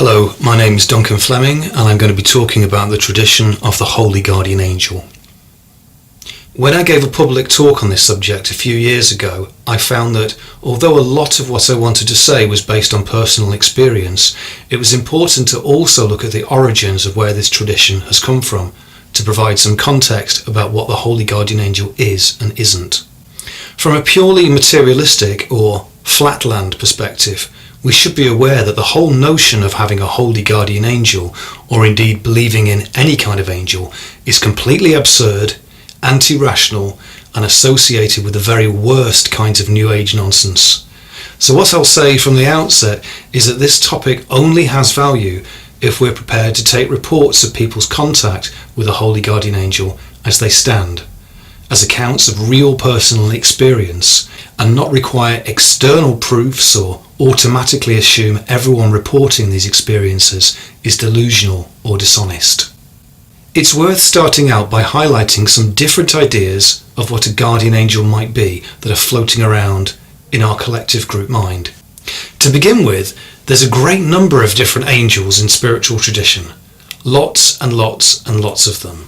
Hello, my name is Duncan Fleming and I'm going to be talking about the tradition of the Holy Guardian Angel. When I gave a public talk on this subject a few years ago, I found that although a lot of what I wanted to say was based on personal experience, it was important to also look at the origins of where this tradition has come from, to provide some context about what the Holy Guardian Angel is and isn't. From a purely materialistic or flatland perspective, we should be aware that the whole notion of having a holy guardian angel, or indeed believing in any kind of angel, is completely absurd, anti-rational, and associated with the very worst kinds of New Age nonsense. So what I'll say from the outset is that this topic only has value if we're prepared to take reports of people's contact with a holy guardian angel as they stand, as accounts of real personal experience, and not require external proofs or automatically assume everyone reporting these experiences is delusional or dishonest. It's worth starting out by highlighting some different ideas of what a guardian angel might be that are floating around in our collective group mind. To begin with, there's a great number of different angels in spiritual tradition, lots and lots and lots of them.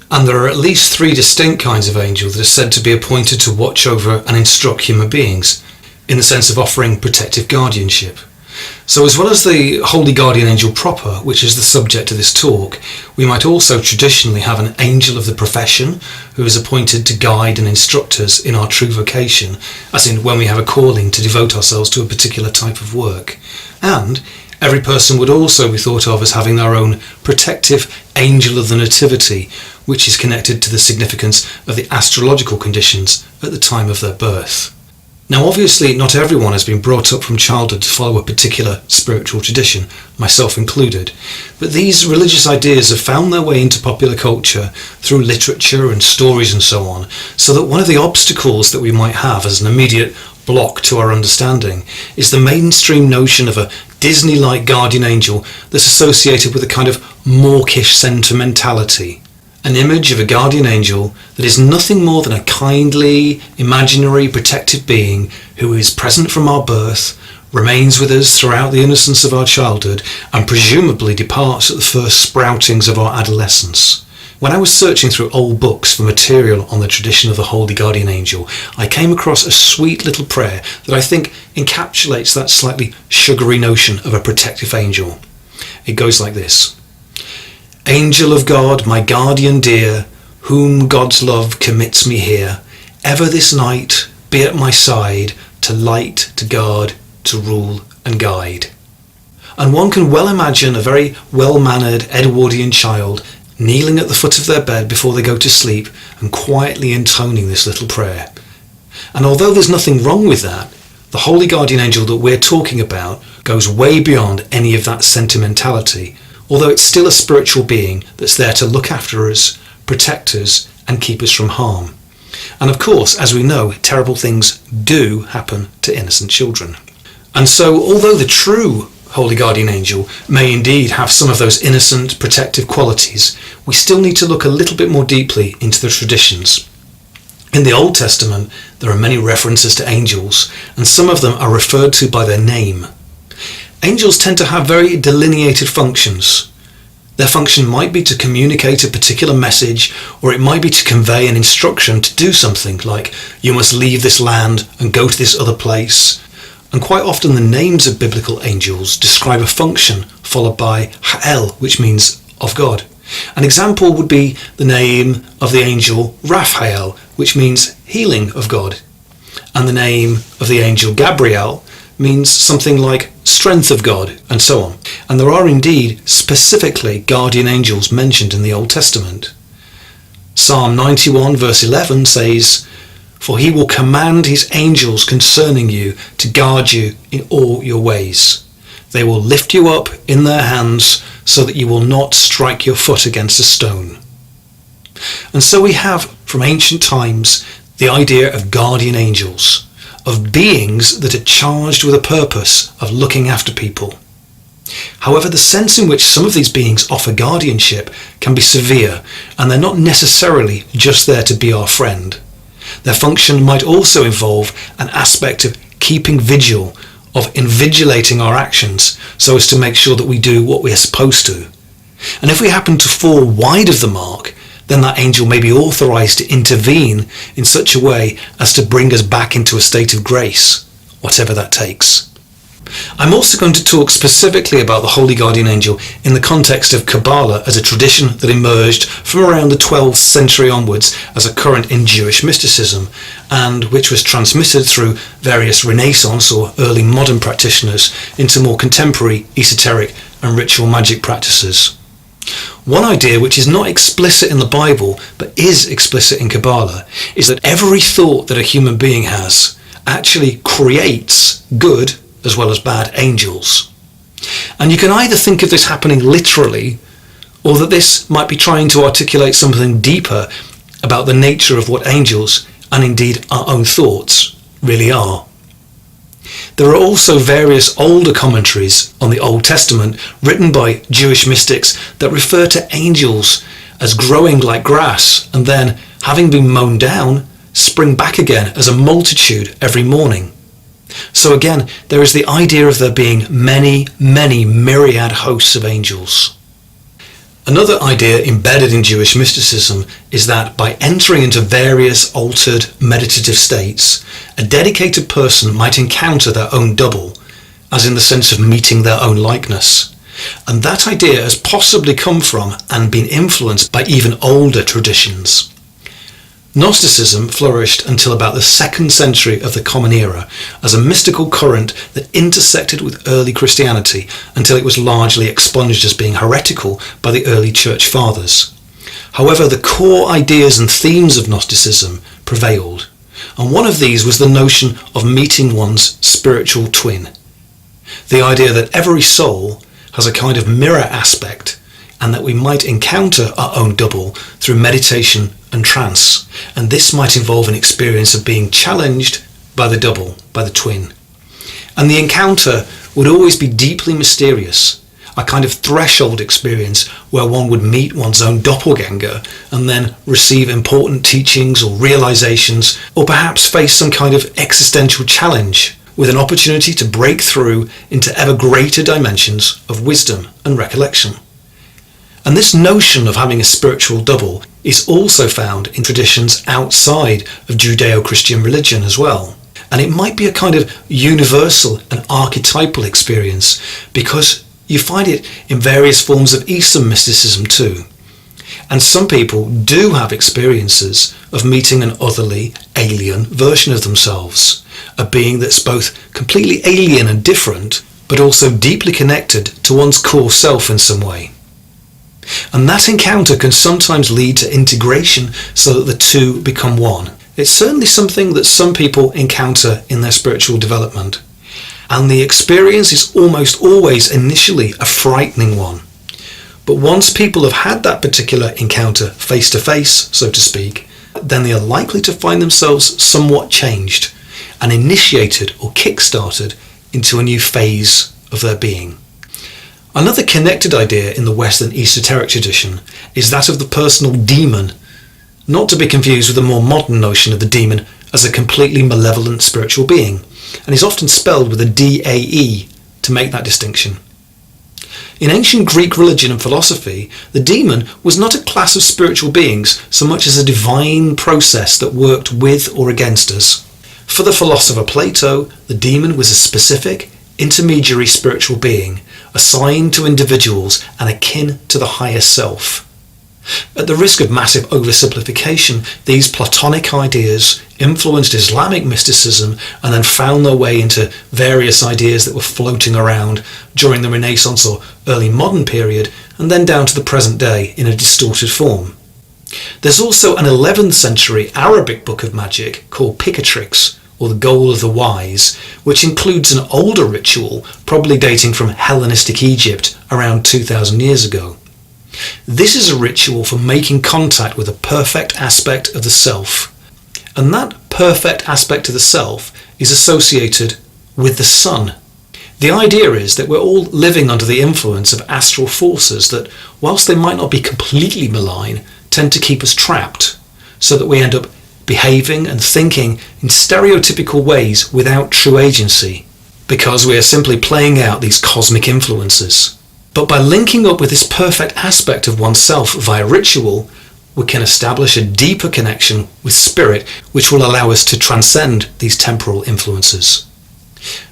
And there are at least 3 distinct kinds of angels that are said to be appointed to watch over and instruct human beings, in the sense of offering protective guardianship. So as well as the Holy Guardian Angel proper, which is the subject of this talk, we might also traditionally have an angel of the profession who is appointed to guide and instruct us in our true vocation, as in when we have a calling to devote ourselves to a particular type of work. And every person would also be thought of as having their own protective angel of the nativity, which is connected to the significance of the astrological conditions at the time of their birth. Now obviously not everyone has been brought up from childhood to follow a particular spiritual tradition, myself included, but these religious ideas have found their way into popular culture through literature and stories and so on, so that one of the obstacles that we might have as an immediate block to our understanding is the mainstream notion of a Disney-like guardian angel that's associated with a kind of mawkish sentimentality. An image of a guardian angel that is nothing more than a kindly, imaginary, protective being who is present from our birth, remains with us throughout the innocence of our childhood, and presumably departs at the first sproutings of our adolescence. When I was searching through old books for material on the tradition of the Holy Guardian Angel, I came across a sweet little prayer that I think encapsulates that slightly sugary notion of a protective angel. It goes like this. Angel of God, my guardian dear, whom God's love commits me here, ever this night be at my side, to light, to guard, to rule and guide. And one can well imagine a very well-mannered Edwardian child kneeling at the foot of their bed before they go to sleep and quietly intoning this little prayer. And although there's nothing wrong with that, the Holy Guardian Angel that we're talking about goes way beyond any of that sentimentality, although it's still a spiritual being that's there to look after us, protect us, and keep us from harm. And of course, as we know, terrible things do happen to innocent children. And so, although the true Holy Guardian Angel may indeed have some of those innocent, protective qualities, we still need to look a little bit more deeply into the traditions. In the Old Testament, there are many references to angels, and some of them are referred to by their name. Angels tend to have very delineated functions. Their function might be to communicate a particular message, or it might be to convey an instruction to do something, like you must leave this land and go to this other place. And quite often the names of biblical angels describe a function followed by Ha'el, which means of God. An example would be the name of the angel Raphael, which means healing of God. And the name of the angel Gabriel means something like strength of God, and so on. And there are indeed specifically guardian angels mentioned in the Old Testament. Psalm 91 verse 11 says, "For he will command his angels concerning you to guard you in all your ways. They will lift you up in their hands so that you will not strike your foot against a stone." And so we have, from ancient times, the idea of guardian angels, of beings that are charged with a purpose of looking after people. However, the sense in which some of these beings offer guardianship can be severe, and they're not necessarily just there to be our friend. Their function might also involve an aspect of keeping vigil of invigilating our actions so as to make sure that we do what we are supposed to. And if we happen to fall wide of the mark, then that angel may be authorized to intervene in such a way as to bring us back into a state of grace, whatever that takes. I'm also going to talk specifically about the Holy Guardian Angel in the context of Kabbalah as a tradition that emerged from around the 12th century onwards as a current in Jewish mysticism, and which was transmitted through various Renaissance or early modern practitioners into more contemporary esoteric and ritual magic practices. One idea which is not explicit in the Bible but is explicit in Kabbalah is that every thought that a human being has actually creates good as well as bad angels. And you can either think of this happening literally, or that this might be trying to articulate something deeper about the nature of what angels, and indeed our own thoughts, really are. There are also various older commentaries on the Old Testament written by Jewish mystics that refer to angels as growing like grass and then, having been mown down, spring back again as a multitude every morning. So again, there is the idea of there being many, many myriad hosts of angels. Another idea embedded in Jewish mysticism is that by entering into various altered meditative states, a dedicated person might encounter their own double, as in the sense of meeting their own likeness. And that idea has possibly come from and been influenced by even older traditions. Gnosticism flourished until about the 2nd century of the Common Era as a mystical current that intersected with early Christianity until it was largely expunged as being heretical by the early Church Fathers. However, the core ideas and themes of Gnosticism prevailed, and one of these was the notion of meeting one's spiritual twin. The idea that every soul has a kind of mirror aspect and that we might encounter our own double through meditation and trance, and this might involve an experience of being challenged by the double, by the twin. And the encounter would always be deeply mysterious, a kind of threshold experience where one would meet one's own doppelganger and then receive important teachings or realizations, or perhaps face some kind of existential challenge with an opportunity to break through into ever greater dimensions of wisdom and recollection. And this notion of having a spiritual double is also found in traditions outside of Judeo-Christian religion as well. And it might be a kind of universal and archetypal experience because you find it in various forms of Eastern mysticism too. And some people do have experiences of meeting an otherly, alien version of themselves, a being that's both completely alien and different, but also deeply connected to one's core self in some way. And that encounter can sometimes lead to integration so that the two become one. It's certainly something that some people encounter in their spiritual development. And the experience is almost always initially a frightening one. But once people have had that particular encounter face to face, so to speak, then they are likely to find themselves somewhat changed and initiated or kick-started into a new phase of their being. Another connected idea in the Western esoteric tradition is that of the personal demon, not to be confused with the more modern notion of the demon as a completely malevolent spiritual being, and is often spelled with a D-A-E to make that distinction. In ancient Greek religion and philosophy, the demon was not a class of spiritual beings so much as a divine process that worked with or against us. For the philosopher Plato, the demon was a specific, intermediary spiritual being, assigned to individuals and akin to the higher self. At the risk of massive oversimplification, these Platonic ideas influenced Islamic mysticism and then found their way into various ideas that were floating around during the Renaissance or early modern period, and then down to the present day in a distorted form. There's also an 11th century Arabic book of magic called Picatrix, or the Goal of the Wise, which includes an older ritual, probably dating from Hellenistic Egypt around 2,000 years ago. This is a ritual for making contact with a perfect aspect of the self, and that perfect aspect of the self is associated with the sun. The idea is that we're all living under the influence of astral forces that, whilst they might not be completely malign, tend to keep us trapped, so that we end up behaving and thinking in stereotypical ways without true agency. because we are simply playing out these cosmic influences. But by linking up with this perfect aspect of oneself via ritual, we can establish a deeper connection with spirit, which will allow us to transcend these temporal influences.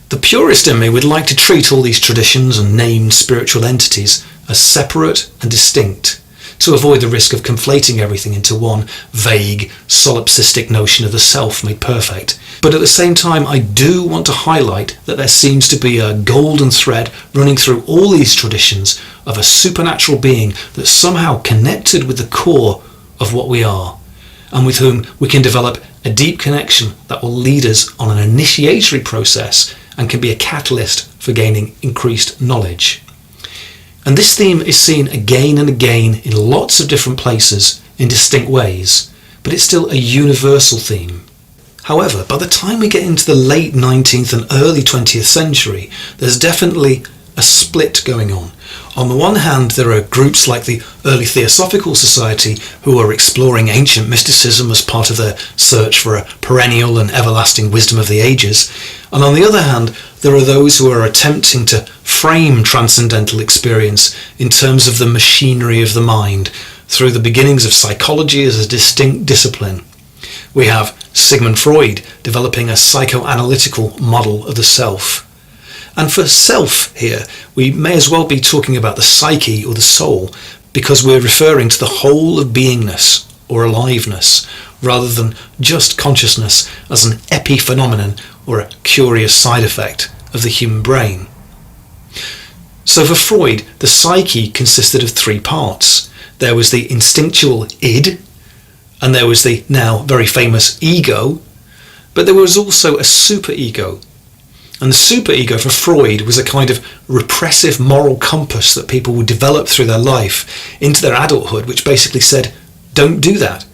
The purist in me would like to treat all these traditions and named spiritual entities as separate and distinct, to avoid the risk of conflating everything into one vague, solipsistic notion of the self made perfect. But at the same time, I do want to highlight that there seems to be a golden thread running through all these traditions of a supernatural being that's somehow connected with the core of what we are, and with whom we can develop a deep connection that will lead us on an initiatory process and can be a catalyst for gaining increased knowledge. And this theme is seen again and again in lots of different places in distinct ways, but it's still a universal theme. However, by the time we get into the late 19th and early 20th century, there's definitely a split going on. On the one hand, there are groups like the Early Theosophical Society who are exploring ancient mysticism as part of their search for a perennial and everlasting wisdom of the ages. And on the other hand, there are those who are attempting to frame transcendental experience in terms of the machinery of the mind, through the beginnings of psychology as a distinct discipline. We have Sigmund Freud developing a psychoanalytical model of the self. And for self here, we may as well be talking about the psyche or the soul, because we're referring to the whole of beingness or aliveness, rather than just consciousness as an epiphenomenon or a curious side effect of the human brain. So for Freud, the psyche consisted of three parts. There was the instinctual id, and there was the now very famous ego, but there was also a superego. And the superego for Freud was a kind of repressive moral compass that people would develop through their life into their adulthood, which basically said, don't do that.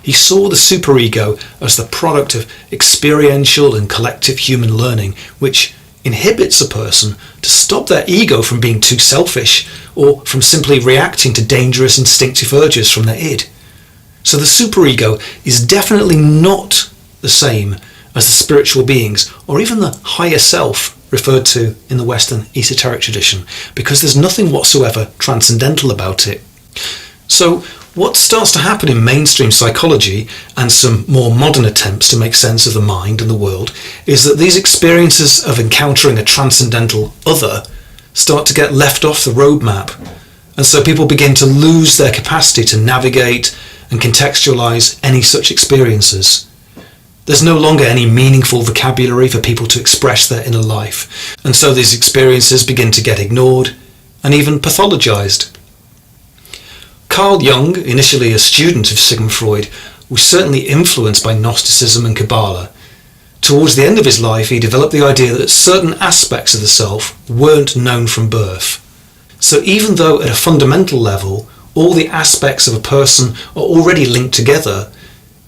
He saw the superego as the product of experiential and collective human learning, which inhibits a person to stop their ego from being too selfish or from simply reacting to dangerous instinctive urges from their id. So the superego is definitely not the same as the spiritual beings, or even the higher self referred to in the Western esoteric tradition, because there's nothing whatsoever transcendental about it. So what starts to happen in mainstream psychology and some more modern attempts to make sense of the mind and the world is that these experiences of encountering a transcendental other start to get left off the roadmap, and so people begin to lose their capacity to navigate and contextualize any such experiences. There's no longer any meaningful vocabulary for people to express their inner life, and so these experiences begin to get ignored and even pathologized. Carl Jung, initially a student of Sigmund Freud, was certainly influenced by Gnosticism and Kabbalah. Towards the end of his life, he developed the idea that certain aspects of the self weren't known from birth. So even though at a fundamental level, all the aspects of a person are already linked together,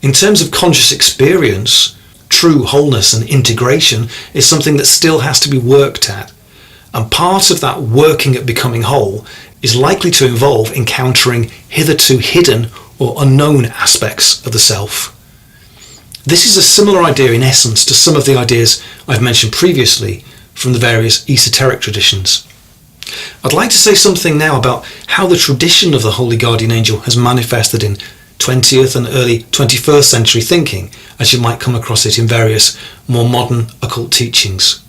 in terms of conscious experience, true wholeness and integration is something that still has to be worked at. And part of that working at becoming whole is likely to involve encountering hitherto hidden or unknown aspects of the self. This is a similar idea in essence to some of the ideas I've mentioned previously from the various esoteric traditions. I'd like to say something now about how the tradition of the Holy Guardian Angel has manifested in 20th and early 21st century thinking, as you might come across it in various more modern occult teachings.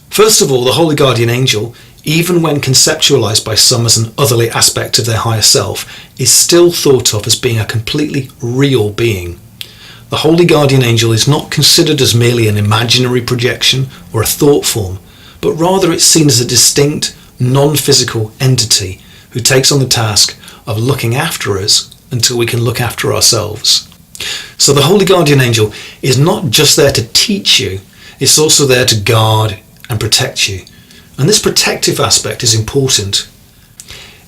First of all, the Holy Guardian Angel, even when conceptualized by some as an otherly aspect of their higher self, is still thought of as being a completely real being. The Holy Guardian Angel is not considered as merely an imaginary projection or a thought form, but rather it's seen as a distinct, non-physical entity who takes on the task of looking after us until we can look after ourselves. So the Holy Guardian Angel is not just there to teach you, it's also there to guard and protect you. And this protective aspect is important.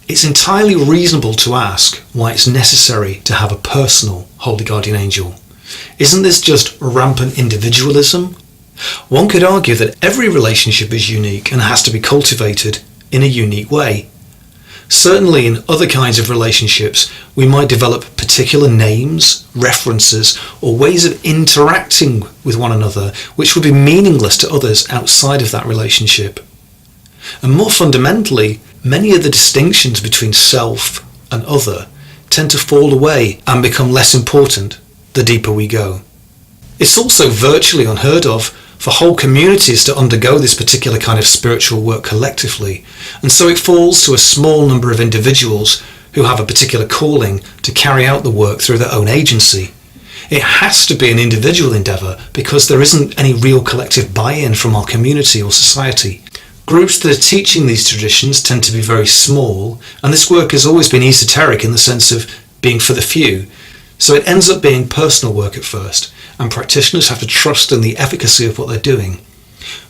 It's entirely reasonable to ask why it's necessary to have a personal Holy Guardian Angel. Isn't this just rampant individualism? One could argue that every relationship is unique and has to be cultivated in a unique way. Certainly in other kinds of relationships, we might develop particular names, references, or ways of interacting with one another which would be meaningless to others outside of that relationship. And more fundamentally, many of the distinctions between self and other tend to fall away and become less important the deeper we go. It's also virtually unheard of for whole communities to undergo this particular kind of spiritual work collectively, and so it falls to a small number of individuals who have a particular calling to carry out the work through their own agency. It has to be an individual endeavour because there isn't any real collective buy-in from our community or society. Groups that are teaching these traditions tend to be very small, and this work has always been esoteric in the sense of being for the few, so it ends up being personal work at first, and practitioners have to trust in the efficacy of what they're doing.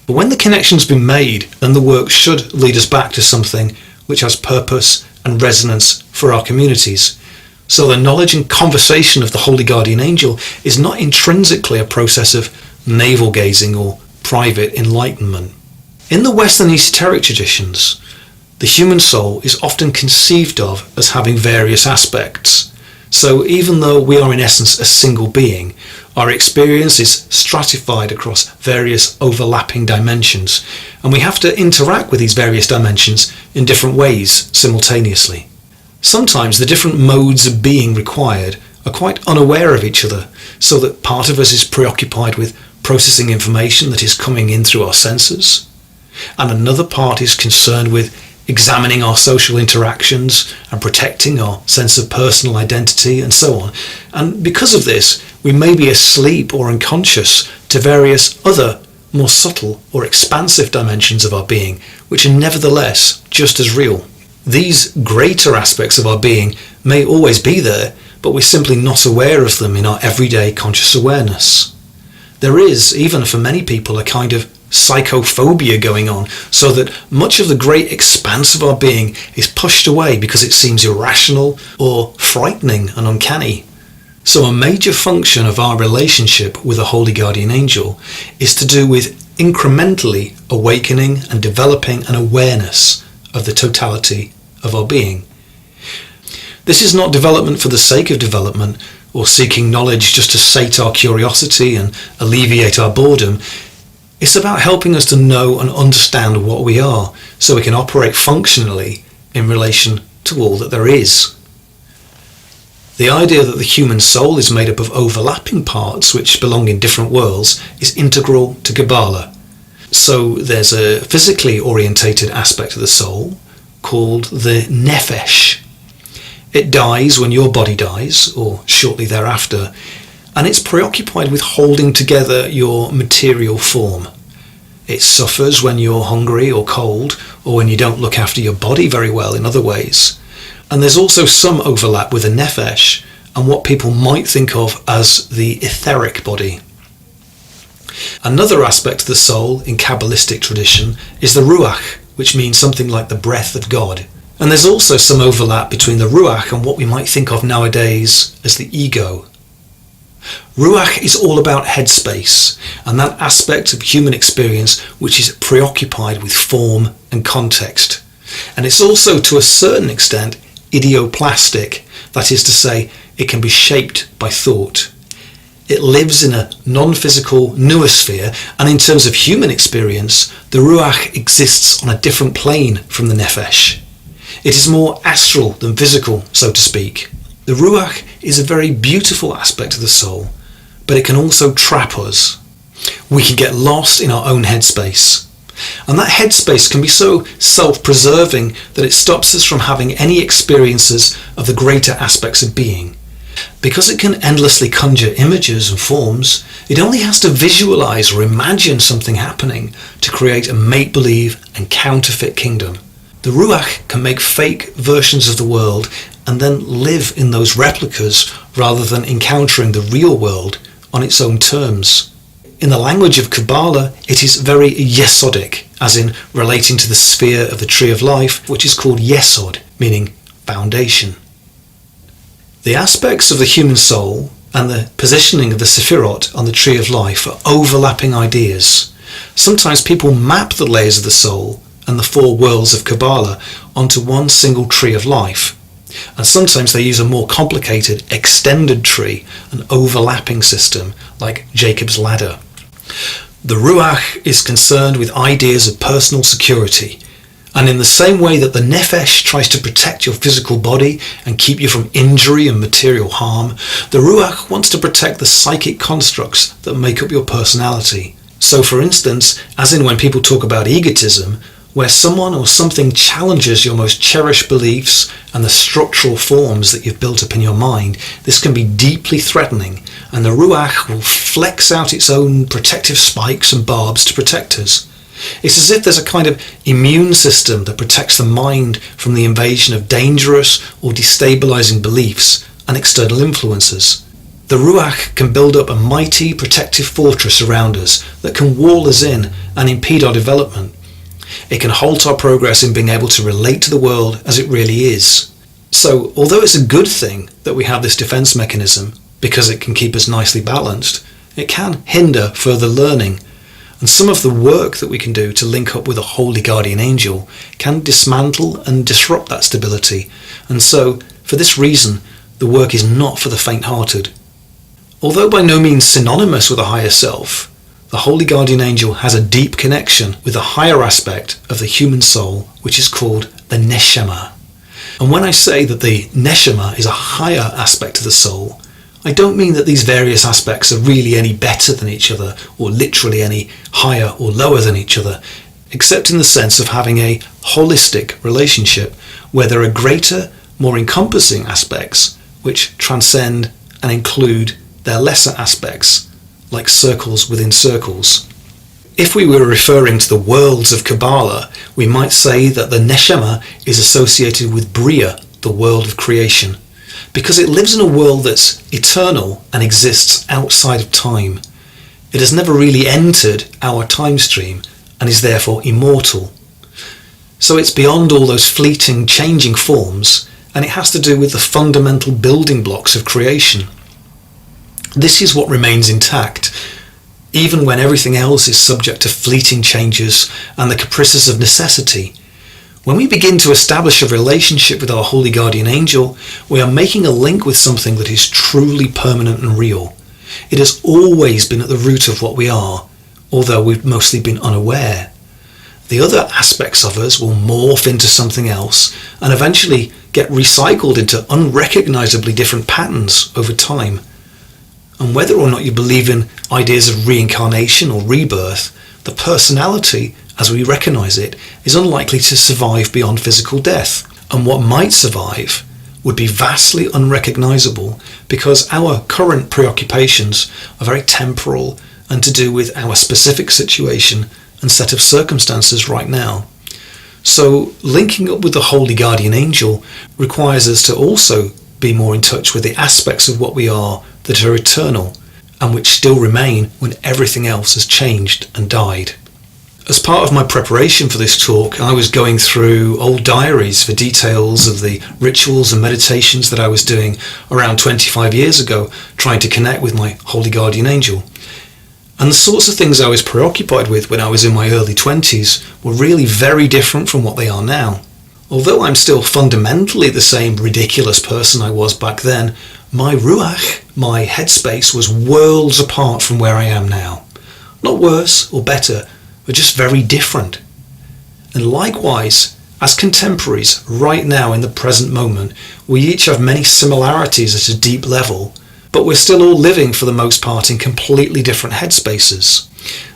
But when the connection's been made, then the work should lead us back to something which has purpose and resonance for our communities. So the knowledge and conversation of the Holy Guardian Angel is not intrinsically a process of navel-gazing or private enlightenment. In the Western esoteric traditions, the human soul is often conceived of as having various aspects. So even though we are in essence a single being, our experience is stratified across various overlapping dimensions, and we have to interact with these various dimensions in different ways simultaneously. Sometimes the different modes of being required are quite unaware of each other, so that part of us is preoccupied with processing information that is coming in through our senses, and another part is concerned with examining our social interactions and protecting our sense of personal identity and so on. And because of this, we may be asleep or unconscious to various other more subtle or expansive dimensions of our being, which are nevertheless just as real. These greater aspects of our being may always be there, but we're simply not aware of them in our everyday conscious awareness. There is, even for many people, a kind of psychophobia going on, so that much of the great expanse of our being is pushed away because it seems irrational or frightening and uncanny. So a major function of our relationship with a Holy Guardian Angel is to do with incrementally awakening and developing an awareness of the totality of our being. This is not development for the sake of development or seeking knowledge just to sate our curiosity and alleviate our boredom. It's about helping us to know and understand what we are, so we can operate functionally in relation to all that there is. The idea that the human soul is made up of overlapping parts which belong in different worlds is integral to Kabbalah. So there's a physically orientated aspect of the soul called the Nefesh. It dies when your body dies, or shortly thereafter, and it's preoccupied with holding together your material form. It suffers when you're hungry or cold, or when you don't look after your body very well in other ways. And there's also some overlap with the Nefesh and what people might think of as the etheric body. Another aspect of the soul in Kabbalistic tradition is the Ruach, which means something like the breath of God. And there's also some overlap between the Ruach and what we might think of nowadays as the ego. Ruach is all about headspace and that aspect of human experience which is preoccupied with form and context. And it's also, to a certain extent, idioplastic, that is to say, it can be shaped by thought. It lives in a non-physical noosphere, and in terms of human experience, the Ruach exists on a different plane from the Nefesh. It is more astral than physical, so to speak. The Ruach is a very beautiful aspect of the soul, but it can also trap us. We can get lost in our own headspace. And that headspace can be so self-preserving that it stops us from having any experiences of the greater aspects of being. Because it can endlessly conjure images and forms, it only has to visualize or imagine something happening to create a make-believe and counterfeit kingdom. The Ruach can make fake versions of the world and then live in those replicas rather than encountering the real world on its own terms. In the language of Kabbalah, it is very yesodic, as in relating to the sphere of the tree of life, which is called yesod, meaning foundation. The aspects of the human soul and the positioning of the Sephirot on the tree of life are overlapping ideas. Sometimes people map the layers of the soul and the 4 worlds of Kabbalah onto one single tree of life. And sometimes they use a more complicated, extended tree, an overlapping system like Jacob's ladder. The Ruach is concerned with ideas of personal security, and in the same way that the Nefesh tries to protect your physical body and keep you from injury and material harm, the Ruach wants to protect the psychic constructs that make up your personality. So for instance, as in when people talk about egotism, where someone or something challenges your most cherished beliefs and the structural forms that you've built up in your mind, this can be deeply threatening, and the Ruach will flex out its own protective spikes and barbs to protect us. It's as if there's a kind of immune system that protects the mind from the invasion of dangerous or destabilizing beliefs and external influences. The Ruach can build up a mighty protective fortress around us that can wall us in and impede our development. It can halt our progress in being able to relate to the world as it really is. So, although it's a good thing that we have this defense mechanism, because it can keep us nicely balanced, it can hinder further learning. And some of the work that we can do to link up with a holy guardian angel can dismantle and disrupt that stability. And so, for this reason, the work is not for the faint-hearted. Although by no means synonymous with a higher self, the holy guardian angel has a deep connection with a higher aspect of the human soul, which is called the neshama. And when I say that the neshama is a higher aspect of the soul, I don't mean that these various aspects are really any better than each other, or literally any higher or lower than each other, except in the sense of having a holistic relationship where there are greater, more encompassing aspects which transcend and include their lesser aspects, like circles within circles. If we were referring to the worlds of Kabbalah, we might say that the neshama is associated with Bria, the world of creation, because it lives in a world that's eternal and exists outside of time. It has never really entered our time stream and is therefore immortal. So it's beyond all those fleeting, changing forms, and it has to do with the fundamental building blocks of creation. This is what remains intact, even when everything else is subject to fleeting changes and the caprices of necessity. When we begin to establish a relationship with our holy guardian angel, we are making a link with something that is truly permanent and real. It has always been at the root of what we are, although we've mostly been unaware. The other aspects of us will morph into something else and eventually get recycled into unrecognizably different patterns over time. And whether or not you believe in ideas of reincarnation or rebirth, the personality, as we recognize it, is unlikely to survive beyond physical death. And what might survive would be vastly unrecognizable because our current preoccupations are very temporal and to do with our specific situation and set of circumstances right now. So linking up with the holy guardian angel requires us to also be more in touch with the aspects of what we are that are eternal and which still remain when everything else has changed and died. As part of my preparation for this talk, I was going through old diaries for details of the rituals and meditations that I was doing around 25 years ago, trying to connect with my holy guardian angel. And the sorts of things I was preoccupied with when I was in my early 20s were really very different from what they are now. Although I'm still fundamentally the same ridiculous person I was back then, my ruach, my headspace, was worlds apart from where I am now. Not worse or better, but just very different. And likewise, as contemporaries, right now in the present moment, we each have many similarities at a deep level, but we're still all living for the most part in completely different headspaces.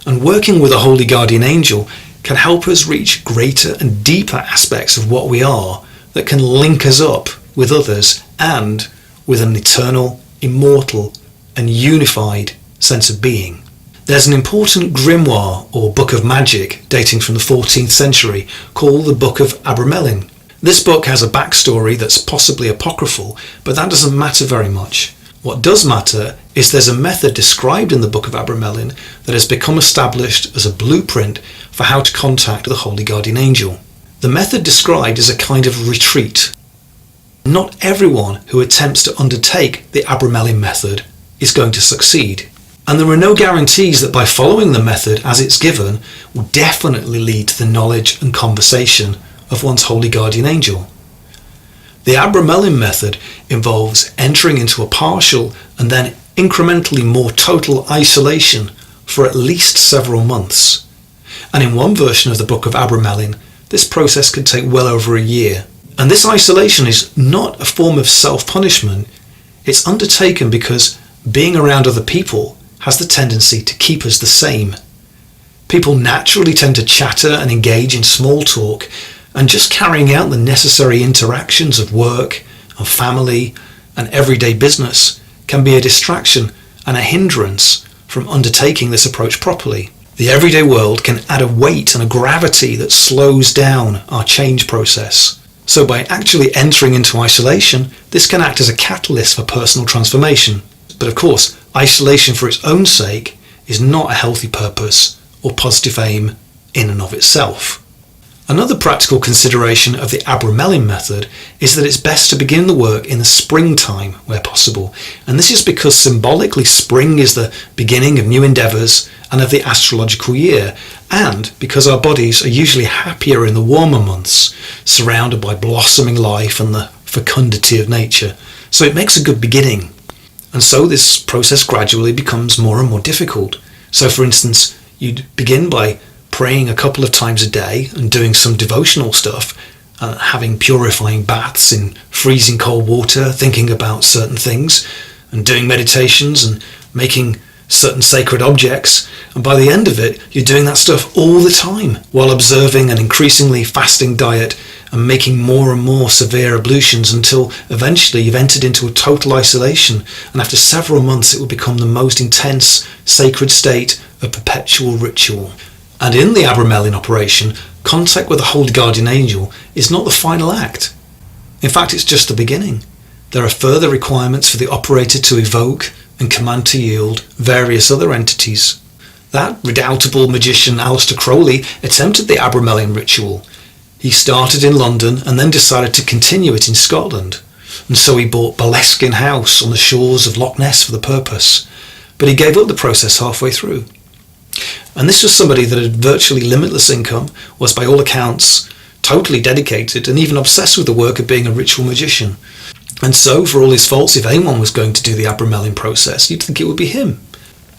And working with a holy guardian angel can help us reach greater and deeper aspects of what we are that can link us up with others and with an eternal, immortal, and unified sense of being. There's an important grimoire or book of magic dating from the 14th century called the Book of Abramelin. This book has a backstory that's possibly apocryphal, but that doesn't matter very much. What does matter is there's a method described in the Book of Abramelin that has become established as a blueprint for how to contact the Holy Guardian Angel. The method described is a kind of retreat. Not everyone who attempts to undertake the Abramelin method is going to succeed. And there are no guarantees that by following the method as it's given will definitely lead to the knowledge and conversation of one's holy guardian angel. The Abramelin method involves entering into a partial and then incrementally more total isolation for at least several months. And in one version of the Book of Abramelin, this process could take well over a year. And this isolation is not a form of self-punishment. It's undertaken because being around other people has the tendency to keep us the same. People naturally tend to chatter and engage in small talk, and just carrying out the necessary interactions of work and family and everyday business can be a distraction and a hindrance from undertaking this approach properly. The everyday world can add a weight and a gravity that slows down our change process. So by actually entering into isolation, this can act as a catalyst for personal transformation. But of course, isolation for its own sake is not a healthy purpose or positive aim in and of itself. Another practical consideration of the Abramelin method is that it's best to begin the work in the springtime where possible, and this is because symbolically spring is the beginning of new endeavours and of the astrological year, and because our bodies are usually happier in the warmer months, surrounded by blossoming life and the fecundity of nature. So it makes a good beginning. And so this process gradually becomes more and more difficult. So for instance, you'd begin by praying a couple of times a day and doing some devotional stuff, having purifying baths in freezing cold water, thinking about certain things, and doing meditations and making certain sacred objects. And by the end of it, you're doing that stuff all the time while observing an increasingly fasting diet and making more and more severe ablutions until eventually you've entered into a total isolation, and after several months it will become the most intense sacred state of perpetual ritual. And in the Abramelin operation, contact with the Holy Guardian Angel is not the final act. In fact, it's just the beginning. There are further requirements for the operator to evoke and command to yield various other entities. That redoubtable magician Aleister Crowley attempted the Abramelin ritual. He started in London and then decided to continue it in Scotland. And so he bought Boleskine House on the shores of Loch Ness for the purpose. But he gave up the process halfway through. And this was somebody that had virtually limitless income, was by all accounts totally dedicated and even obsessed with the work of being a ritual magician. And so, for all his faults, if anyone was going to do the Abramelin process, you'd think it would be him.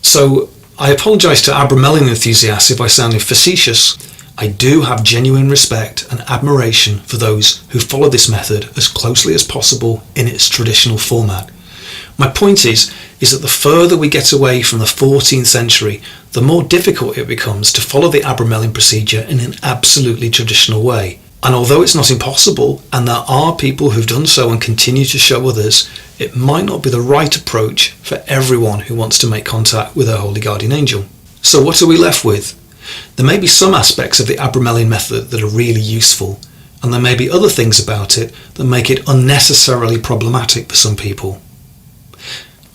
So I apologise to Abramelin enthusiasts if I sounded facetious. I do have genuine respect and admiration for those who follow this method as closely as possible in its traditional format. My point is that the further we get away from the 14th century, the more difficult it becomes to follow the Abramelin procedure in an absolutely traditional way. And although it's not impossible, and there are people who've done so and continue to show others, it might not be the right approach for everyone who wants to make contact with their holy guardian angel. So what are we left with? There may be some aspects of the Abramelin method that are really useful, and there may be other things about it that make it unnecessarily problematic for some people.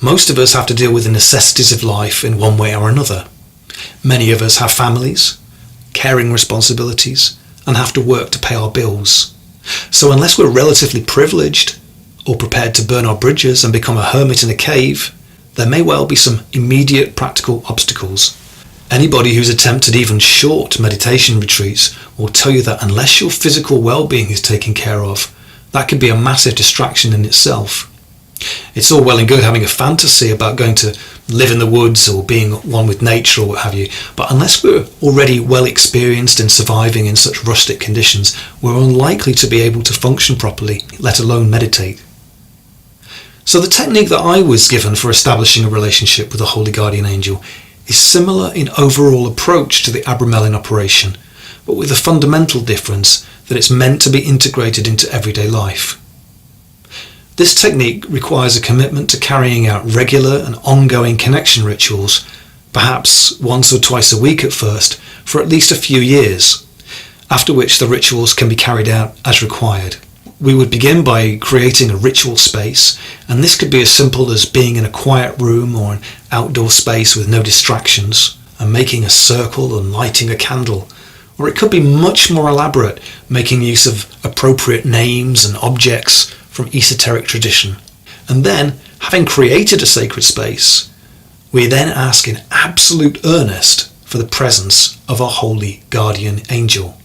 Most of us have to deal with the necessities of life in one way or another. Many of us have families, caring responsibilities, and have to work to pay our bills. So unless we're relatively privileged or prepared to burn our bridges and become a hermit in a cave, there may well be some immediate practical obstacles. Anybody who's attempted even short meditation retreats will tell you that unless your physical well-being is taken care of, that can be a massive distraction in itself. It's all well and good having a fantasy about going to live in the woods or being one with nature or what have you, but unless we're already well experienced in surviving in such rustic conditions, we're unlikely to be able to function properly, let alone meditate. So the technique that I was given for establishing a relationship with a holy guardian angel is similar in overall approach to the Abramelin operation, but with a fundamental difference that it's meant to be integrated into everyday life. This technique requires a commitment to carrying out regular and ongoing connection rituals, perhaps once or twice a week at first, for at least a few years, after which the rituals can be carried out as required. We would begin by creating a ritual space, and this could be as simple as being in a quiet room or an outdoor space with no distractions, and making a circle and lighting a candle. Or it could be much more elaborate, making use of appropriate names and objects from esoteric tradition. And then, having created a sacred space, We then ask in absolute earnest for the presence of our holy guardian angel,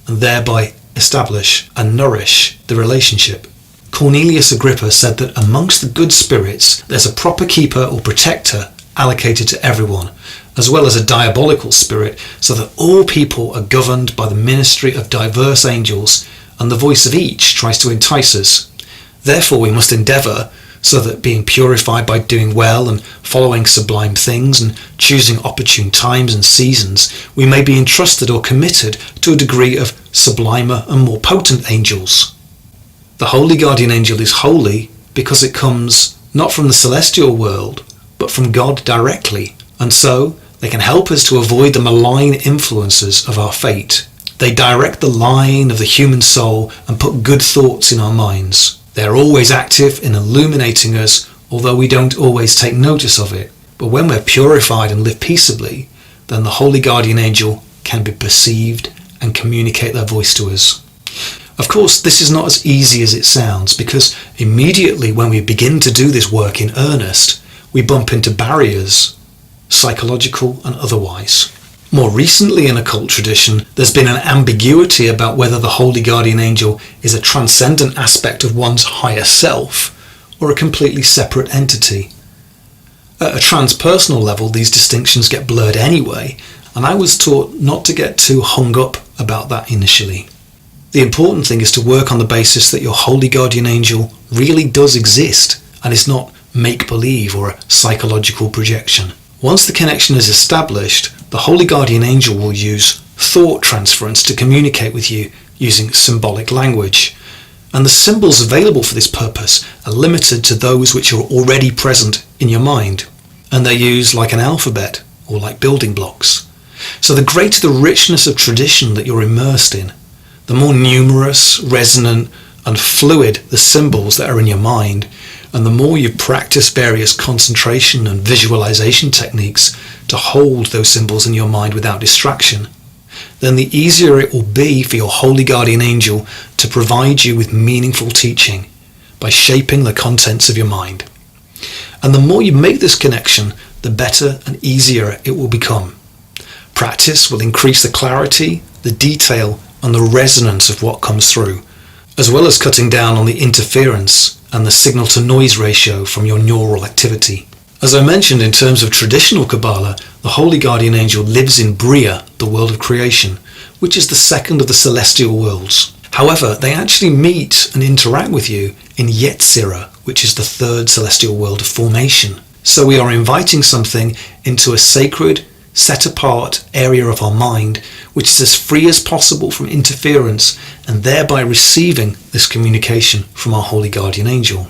and thereby establish and nourish the relationship. Cornelius Agrippa said that amongst the good spirits there's a proper keeper or protector allocated to everyone, as well as a diabolical spirit, so that all people are governed by the ministry of diverse angels, and the voice of each tries to entice us. Therefore we must endeavour so that, being purified by doing well and following sublime things and choosing opportune times and seasons, we may be entrusted or committed to a degree of sublimer and more potent angels. The holy guardian angel is holy because it comes not from the celestial world, but from God directly, and so they can help us to avoid the malign influences of our fate. They direct the line of the human soul and put good thoughts in our minds. They are always active in illuminating us, although we don't always take notice of it. But when we're purified and live peaceably, then the holy guardian angel can be perceived and communicate their voice to us. Of course, this is not as easy as it sounds, because immediately when we begin to do this work in earnest, we bump into barriers, psychological and otherwise. More recently in occult tradition, there's been an ambiguity about whether the holy guardian angel is a transcendent aspect of one's higher self or a completely separate entity. At a transpersonal level, these distinctions get blurred anyway, and I was taught not to get too hung up about that initially. The important thing is to work on the basis that your holy guardian angel really does exist and is not make-believe or a psychological projection. Once the connection is established, the holy guardian angel will use thought transference to communicate with you using symbolic language, and the symbols available for this purpose are limited to those which are already present in your mind, and they're used like an alphabet or like building blocks. So the greater the richness of tradition that you're immersed in, the more numerous, resonant and fluid the symbols that are in your mind, and the more you practice various concentration and visualization techniques to hold those symbols in your mind without distraction, then the easier it will be for your holy guardian angel to provide you with meaningful teaching by shaping the contents of your mind. And the more you make this connection, the better and easier it will become. Practice will increase the clarity, the detail and the resonance of what comes through, as well as cutting down on the interference and the signal-to-noise ratio from your neural activity. As I mentioned, in terms of traditional Kabbalah, the holy guardian angel lives in Bria, the world of creation, which is the second of the celestial worlds. However, they actually meet and interact with you in Yetzirah, which is the third celestial world of formation. So we are inviting something into a sacred, set-apart area of our mind, which is as free as possible from interference, and thereby receiving this communication from our holy guardian angel.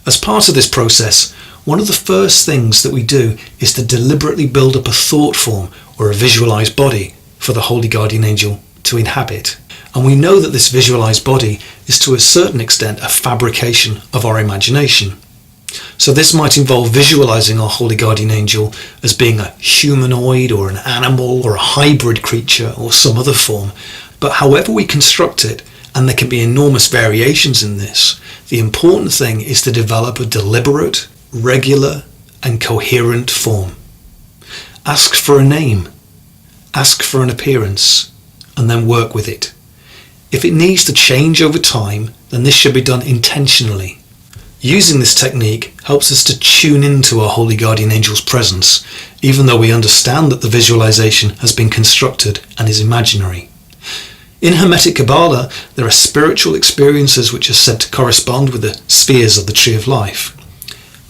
As part of this process, one of the first things that we do is to deliberately build up a thought form or a visualized body for the holy guardian angel to inhabit. And we know that this visualized body is to a certain extent a fabrication of our imagination. So this might involve visualizing our holy guardian angel as being a humanoid or an animal or a hybrid creature or some other form. But however we construct it, and there can be enormous variations in this, the important thing is to develop a deliberate, regular and coherent form. Ask for a name, ask for an appearance, and then work with it. If it needs to change over time, then this should be done intentionally. Using this technique helps us to tune into our holy guardian angel's presence, even though we understand that the visualization has been constructed and is imaginary. In Hermetic Kabbalah, there are spiritual experiences which are said to correspond with the spheres of the Tree of Life.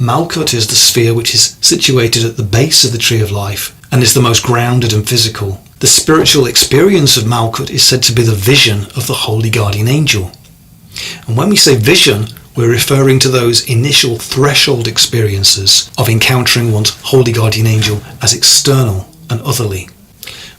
Malkut is the sphere which is situated at the base of the Tree of Life and is the most grounded and physical. The spiritual experience of Malkut is said to be the vision of the holy guardian angel. And when we say vision, we're referring to those initial threshold experiences of encountering one's holy guardian angel as external and otherly.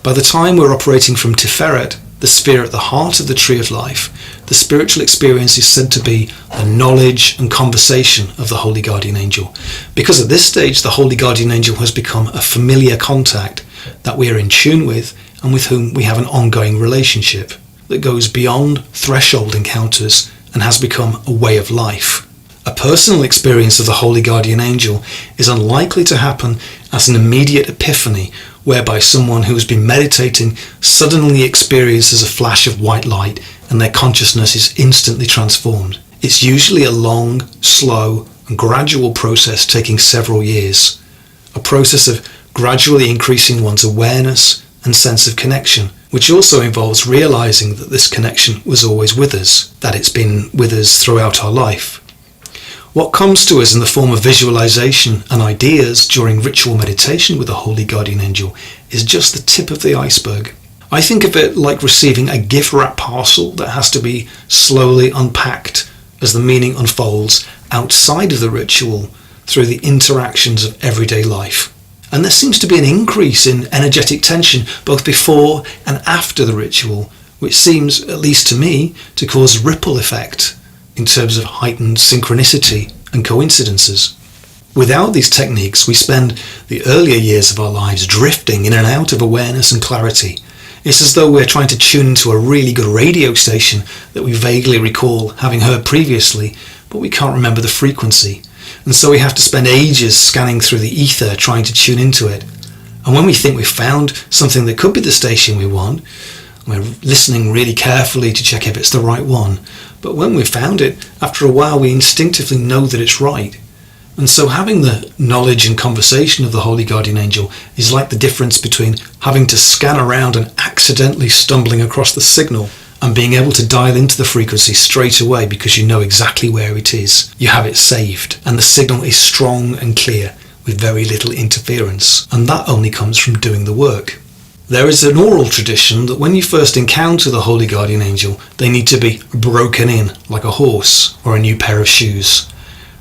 By the time we're operating from Tiferet, the sphere at the heart of the Tree of Life, the spiritual experience is said to be the knowledge and conversation of the holy guardian angel, because at this stage the holy guardian angel has become a familiar contact that we are in tune with and with whom we have an ongoing relationship that goes beyond threshold encounters and has become a way of life. A personal experience of the Holy Guardian Angel is unlikely to happen as an immediate epiphany whereby someone who has been meditating suddenly experiences a flash of white light and their consciousness is instantly transformed. It's usually a long, slow and gradual process taking several years. A process of gradually increasing one's awareness and sense of connection, which also involves realizing that this connection was always with us, that it's been with us throughout our life. What comes to us in the form of visualization and ideas during ritual meditation with the Holy Guardian Angel is just the tip of the iceberg. I think of it like receiving a gift wrap parcel that has to be slowly unpacked as the meaning unfolds outside of the ritual through the interactions of everyday life. And there seems to be an increase in energetic tension both before and after the ritual, which seems, at least to me, to cause a ripple effect in terms of heightened synchronicity and coincidences. Without these techniques, we spend the earlier years of our lives drifting in and out of awareness and clarity. It's as though we're trying to tune into a really good radio station that we vaguely recall having heard previously, but we can't remember the frequency. And so we have to spend ages scanning through the ether trying to tune into it. And when we think we've found something that could be the station we want, we're listening really carefully to check if it's the right one. But when we've found it, after a while we instinctively know that it's right. And so having the knowledge and conversation of the Holy Guardian Angel is like the difference between having to scan around and accidentally stumbling across the signal and being able to dial into the frequency straight away because you know exactly where it is. You have it saved and the signal is strong and clear with very little interference. And that only comes from doing the work. There is an oral tradition that when you first encounter the Holy Guardian Angel, they need to be broken in like a horse or a new pair of shoes.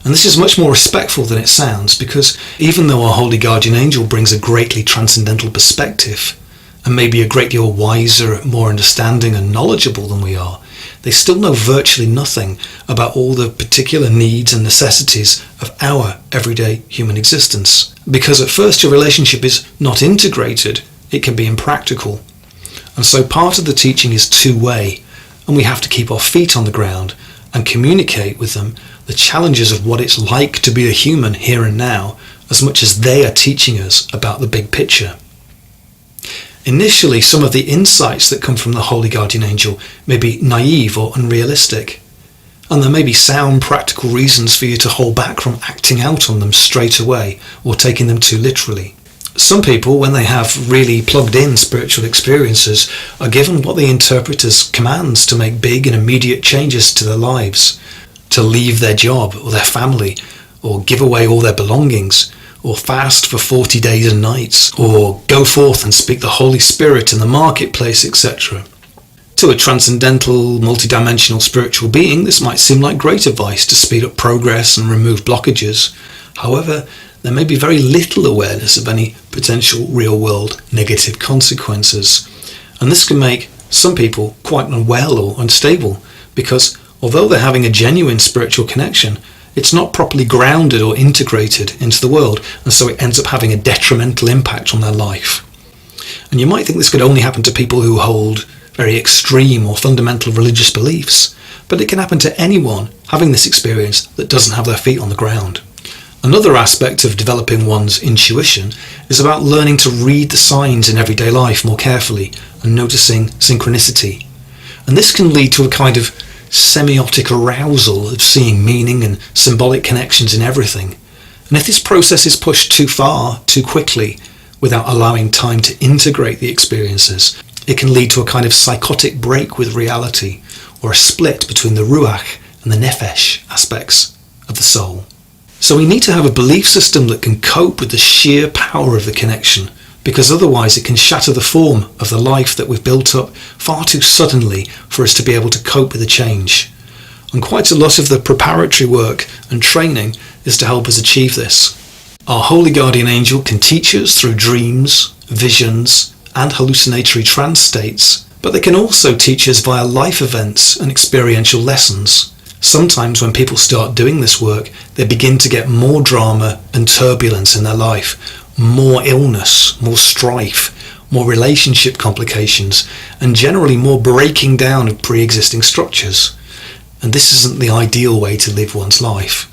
And this is much more respectful than it sounds, because even though our Holy Guardian Angel brings a greatly transcendental perspective and may be a great deal wiser, more understanding and knowledgeable than we are, they still know virtually nothing about all the particular needs and necessities of our everyday human existence. Because at first your relationship is not integrated, it can be impractical. And so part of the teaching is two-way, and we have to keep our feet on the ground and communicate with them the challenges of what it's like to be a human here and now, as much as they are teaching us about the big picture. Initially, some of the insights that come from the Holy Guardian Angel may be naive or unrealistic, and there may be sound practical reasons for you to hold back from acting out on them straight away or taking them too literally. Some people, when they have really plugged in spiritual experiences, are given what they interpret as commands to make big and immediate changes to their lives, to leave their job or their family, or give away all their belongings, or fast for 40 days and nights, or go forth and speak the Holy Spirit in the marketplace, etc. To a transcendental, multidimensional spiritual being, this might seem like great advice to speed up progress and remove blockages. However, there may be very little awareness of any potential real-world negative consequences. And this can make some people quite unwell or unstable, because although they're having a genuine spiritual connection, it's not properly grounded or integrated into the world, and so it ends up having a detrimental impact on their life. And you might think this could only happen to people who hold very extreme or fundamental religious beliefs, but it can happen to anyone having this experience that doesn't have their feet on the ground. Another aspect of developing one's intuition is about learning to read the signs in everyday life more carefully and noticing synchronicity. And this can lead to a kind of semiotic arousal of seeing meaning and symbolic connections in everything. And if this process is pushed too far, too quickly, without allowing time to integrate the experiences, it can lead to a kind of psychotic break with reality, or a split between the ruach and the nefesh aspects of the soul. So we need to have a belief system that can cope with the sheer power of the connection, because otherwise it can shatter the form of the life that we've built up far too suddenly for us to be able to cope with the change. And quite a lot of the preparatory work and training is to help us achieve this. Our Holy Guardian Angel can teach us through dreams, visions, and hallucinatory trance states, but they can also teach us via life events and experiential lessons. Sometimes when people start doing this work, they begin to get more drama and turbulence in their life, more illness, more strife, more relationship complications, and generally more breaking down of pre-existing structures. And this isn't the ideal way to live one's life.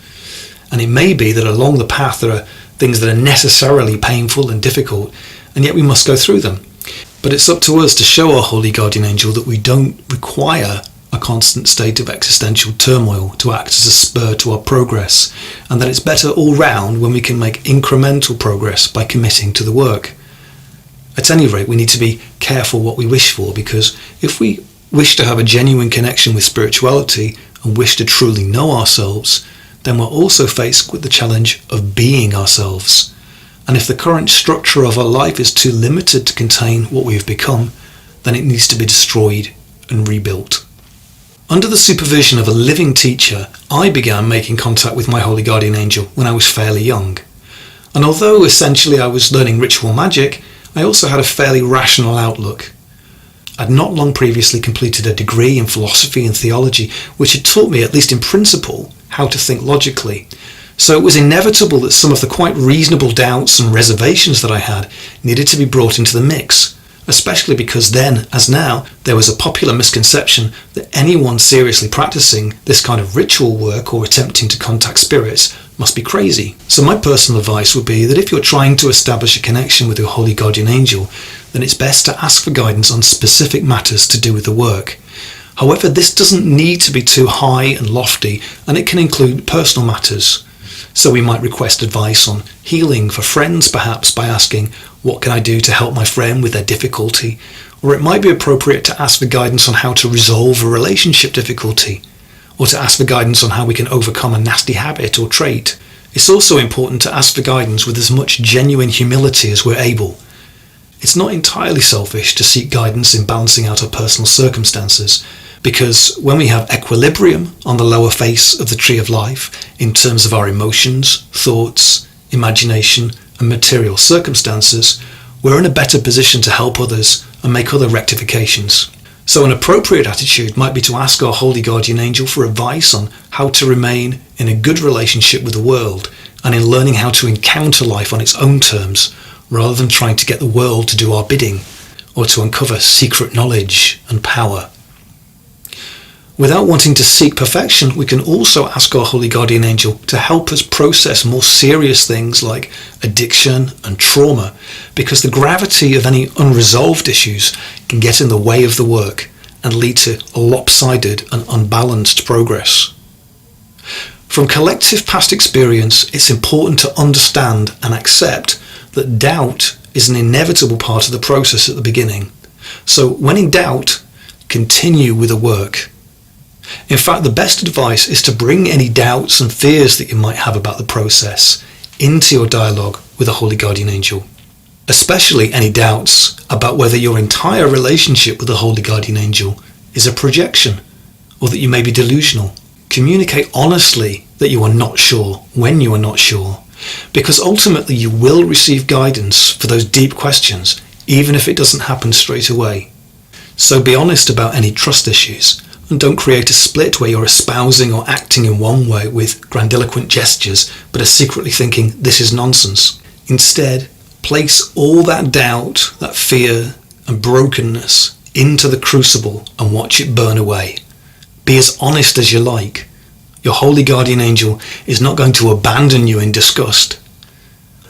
And it may be that along the path there are things that are necessarily painful and difficult, and yet we must go through them. But it's up to us to show our holy guardian angel that we don't require a constant state of existential turmoil to act as a spur to our progress, and that it's better all round when we can make incremental progress by committing to the work. At any rate, we need to be careful what we wish for, because if we wish to have a genuine connection with spirituality and wish to truly know ourselves, then we're also faced with the challenge of being ourselves. And if the current structure of our life is too limited to contain what we have become, then it needs to be destroyed and rebuilt. Under the supervision of a living teacher, I began making contact with my holy guardian angel when I was fairly young. And although essentially I was learning ritual magic, I also had a fairly rational outlook. I'd not long previously completed a degree in philosophy and theology, which had taught me, at least in principle, how to think logically. So it was inevitable that some of the quite reasonable doubts and reservations that I had needed to be brought into the mix, especially because then, as now, there was a popular misconception that anyone seriously practicing this kind of ritual work or attempting to contact spirits must be crazy. So my personal advice would be that if you're trying to establish a connection with your holy guardian angel, then it's best to ask for guidance on specific matters to do with the work. However, this doesn't need to be too high and lofty, and it can include personal matters. So we might request advice on healing for friends, perhaps by asking, what can I do to help my friend with their difficulty? Or it might be appropriate to ask for guidance on how to resolve a relationship difficulty, or to ask for guidance on how we can overcome a nasty habit or trait. It's also important to ask for guidance with as much genuine humility as we're able. It's not entirely selfish to seek guidance in balancing out our personal circumstances, because when we have equilibrium on the lower face of the tree of life in terms of our emotions, thoughts, imagination and material circumstances, we're in a better position to help others and make other rectifications. So an appropriate attitude might be to ask our holy guardian angel for advice on how to remain in a good relationship with the world and in learning how to encounter life on its own terms, rather than trying to get the world to do our bidding or to uncover secret knowledge and power. Without wanting to seek perfection, we can also ask our holy guardian angel to help us process more serious things like addiction and trauma, because the gravity of any unresolved issues can get in the way of the work and lead to a lopsided and unbalanced progress. From collective past experience, it's important to understand and accept that doubt is an inevitable part of the process at the beginning. So when in doubt, continue with the work. In fact, the best advice is to bring any doubts and fears that you might have about the process into your dialogue with a holy guardian angel, especially any doubts about whether your entire relationship with the holy guardian angel is a projection or that you may be delusional. Communicate honestly that you are not sure when you are not sure, because ultimately you will receive guidance for those deep questions, even if it doesn't happen straight away. So be honest about any trust issues, and don't create a split where you're espousing or acting in one way with grandiloquent gestures, but are secretly thinking this is nonsense. Instead, place all that doubt, that fear and brokenness into the crucible and watch it burn away. Be as honest as you like. Your holy guardian angel is not going to abandon you in disgust.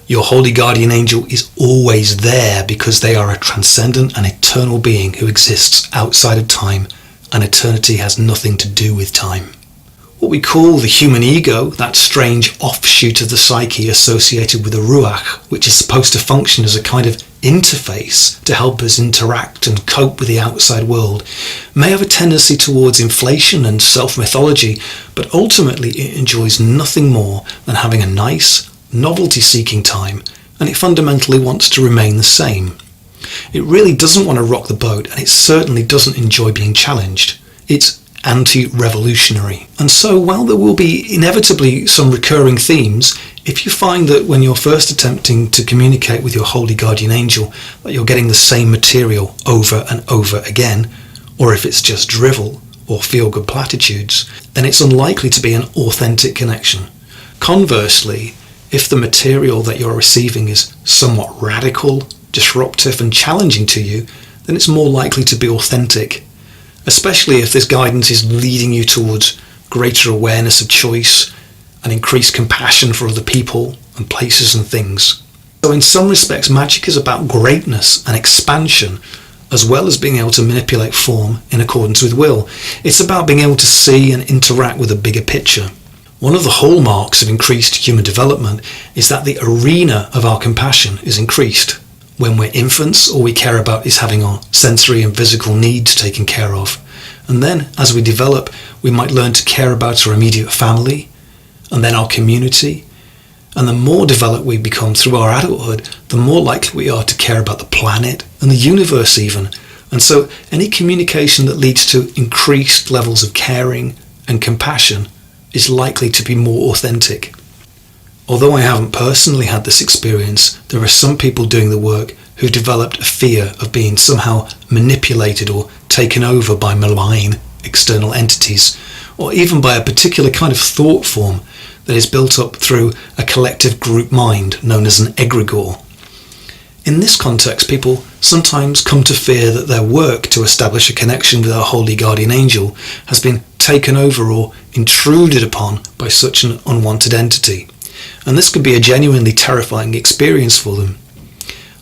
Your holy guardian angel is always there because they are a transcendent and eternal being who exists outside of time, and eternity has nothing to do with time. What we call the human ego, that strange offshoot of the psyche associated with the ruach, which is supposed to function as a kind of interface to help us interact and cope with the outside world, may have a tendency towards inflation and self-mythology, but ultimately it enjoys nothing more than having a nice, novelty-seeking time, and it fundamentally wants to remain the same. It really doesn't want to rock the boat, and it certainly doesn't enjoy being challenged. It's anti-revolutionary. And so while there will be inevitably some recurring themes, if you find that when you're first attempting to communicate with your holy guardian angel that you're getting the same material over and over again, or if it's just drivel or feel-good platitudes, then it's unlikely to be an authentic connection. Conversely, if the material that you're receiving is somewhat radical, disruptive and challenging to you, then it's more likely to be authentic, especially if this guidance is leading you towards greater awareness of choice and increased compassion for other people and places and things. So in some respects, magic is about greatness and expansion, as well as being able to manipulate form in accordance with will. It's about being able to see and interact with a bigger picture. One of the hallmarks of increased human development is that the arena of our compassion is increased. When we're infants, all we care about is having our sensory and physical needs taken care of. And then, as we develop, we might learn to care about our immediate family, and then our community. And the more developed we become through our adulthood, the more likely we are to care about the planet and the universe even. And so any communication that leads to increased levels of caring and compassion is likely to be more authentic. Although I haven't personally had this experience, there are some people doing the work who developed a fear of being somehow manipulated or taken over by malign external entities, or even by a particular kind of thought form that is built up through a collective group mind known as an egregore. In this context, people sometimes come to fear that their work to establish a connection with our holy guardian angel has been taken over or intruded upon by such an unwanted entity. And this could be a genuinely terrifying experience for them.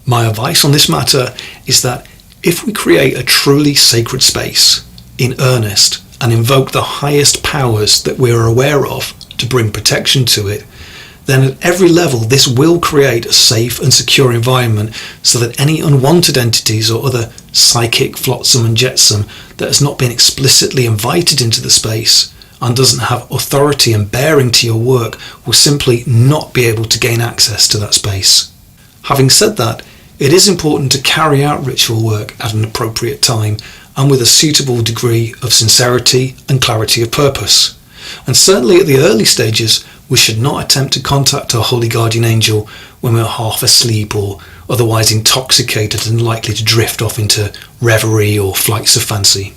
My advice on this matter is that if we create a truly sacred space in earnest and invoke the highest powers that we are aware of to bring protection to it, then at every level this will create a safe and secure environment so that any unwanted entities or other psychic flotsam and jetsam that has not been explicitly invited into the space and doesn't have authority and bearing to your work will simply not be able to gain access to that space. Having said that, it is important to carry out ritual work at an appropriate time and with a suitable degree of sincerity and clarity of purpose. And certainly at the early stages, we should not attempt to contact our holy guardian angel when we're half asleep or otherwise intoxicated and likely to drift off into reverie or flights of fancy.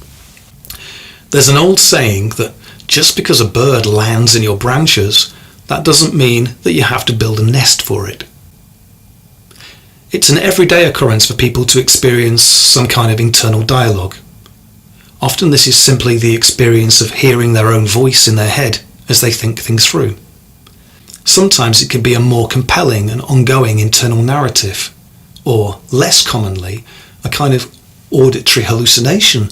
There's an old saying that just because a bird lands in your branches, that doesn't mean that you have to build a nest for it. It's an everyday occurrence for people to experience some kind of internal dialogue. Often this is simply the experience of hearing their own voice in their head as they think things through. Sometimes it can be a more compelling and ongoing internal narrative, or less commonly, a kind of auditory hallucination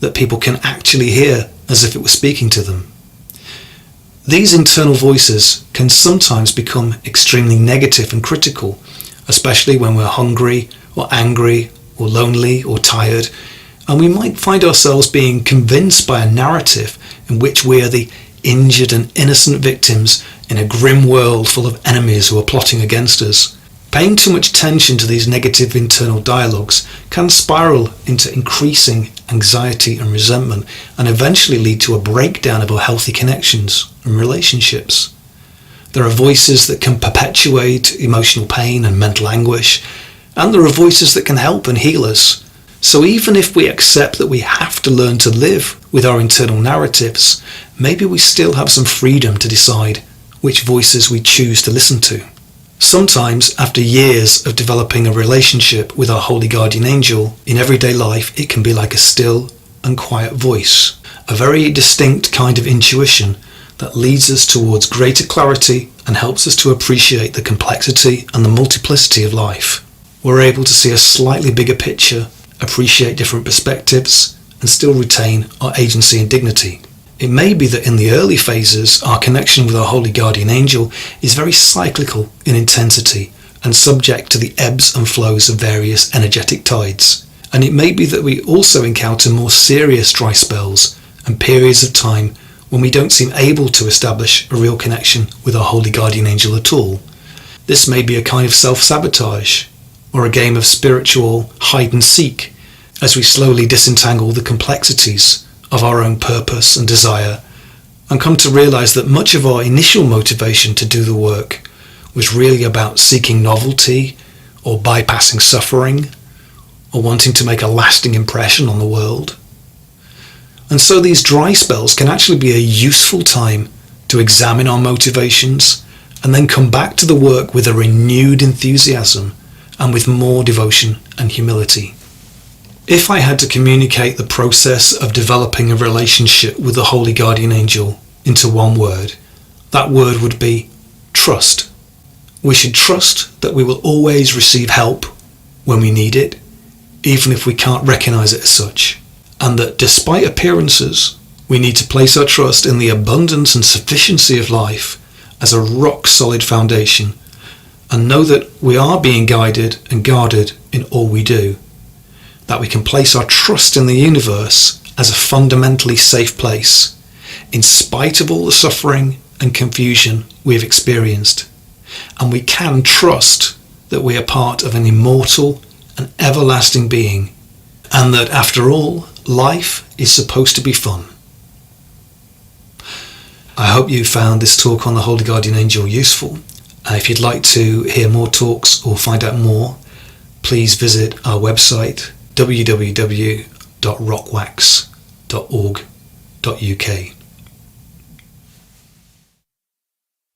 that people can actually hear as if it were speaking to them. These internal voices can sometimes become extremely negative and critical, especially when we're hungry or angry or lonely or tired, and we might find ourselves being convinced by a narrative in which we are the injured and innocent victims in a grim world full of enemies who are plotting against us. Paying too much attention to these negative internal dialogues can spiral into increasing anxiety and resentment and eventually lead to a breakdown of our healthy connections and relationships. There are voices that can perpetuate emotional pain and mental anguish, and there are voices that can help and heal us. So even if we accept that we have to learn to live with our internal narratives, maybe we still have some freedom to decide which voices we choose to listen to. Sometimes, after years of developing a relationship with our holy guardian angel, in everyday life it can be like a still and quiet voice, a very distinct kind of intuition that leads us towards greater clarity and helps us to appreciate the complexity and the multiplicity of life. We're able to see a slightly bigger picture, appreciate different perspectives, and still retain our agency and dignity. It may be that in the early phases, our connection with our holy guardian angel is very cyclical in intensity and subject to the ebbs and flows of various energetic tides. And it may be that we also encounter more serious dry spells and periods of time when we don't seem able to establish a real connection with our holy guardian angel at all. This may be a kind of self-sabotage or a game of spiritual hide and seek as we slowly disentangle the complexities of our own purpose and desire and come to realize that much of our initial motivation to do the work was really about seeking novelty or bypassing suffering or wanting to make a lasting impression on the world. And so these dry spells can actually be a useful time to examine our motivations and then come back to the work with a renewed enthusiasm and with more devotion and humility. If I had to communicate the process of developing a relationship with the holy guardian angel into one word, that word would be trust. We should trust that we will always receive help when we need it, even if we can't recognise it as such, and that despite appearances, we need to place our trust in the abundance and sufficiency of life as a rock-solid foundation, and know that we are being guided and guarded in all we do, that we can place our trust in the universe as a fundamentally safe place, in spite of all the suffering and confusion we have experienced, and we can trust that we are part of an immortal and everlasting being, and that after all, life is supposed to be fun. I hope you found this talk on the Holy Guardian Angel useful. If you'd like to hear more talks or find out more, please visit our website www.rockwax.org.uk.